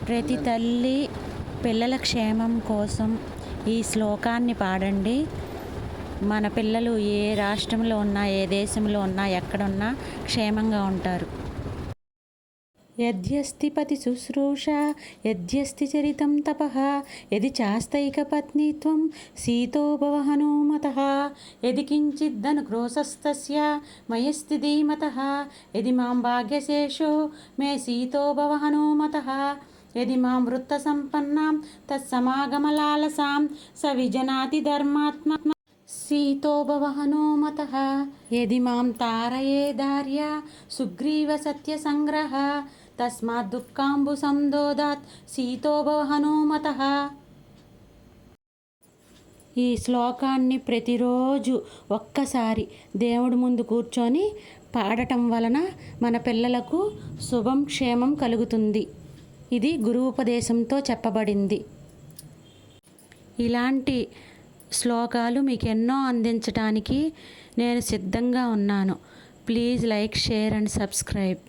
ప్రతి తల్లి పిల్లల క్షేమం కోసం ఈ శ్లోకాన్ని పాడండి. మన పిల్లలు ఏ రాష్ట్రంలో ఉన్నా, ఏ దేశంలో ఉన్నా, ఎక్కడున్నా క్షేమంగా ఉంటారు. యద్యస్తి పతి శుశ్రూషా యద్యస్తి చరితం తపః యది చాస్తైక పత్నిత్వం సీతో భవ హనుమతః యది కించిదనుక్రోశస్తస్య మయస్తి ధీమతః యది మాం భాగ్యశేషో మే సీతో భవ హనుమతః యది మాం వృత్త సంపన్నాం తత్సమాగమలాలసాం స విజనాతి ధర్మాత్మ సీతో భవ హనుమతః యది మాం తారయేదార్య సుగ్రీవ సత్య సంగ్రహ తస్మాత్ దుఃఖాంబు సందోదాత్ సీతో భవ హనుమతః. ఈ శ్లోకాన్ని ప్రతిరోజు ఒక్కసారి దేవుడి ముందు కూర్చొని పాడటం వలన మన పిల్లలకు శుభం క్షేమం కలుగుతుంది. ఇది గురూపదేశంతో చెప్పబడింది. ఇలాంటి శ్లోకాలు మీకు ఎన్నో అందించడానికి నేను సిద్ధంగా ఉన్నాను. Please like, share and subscribe.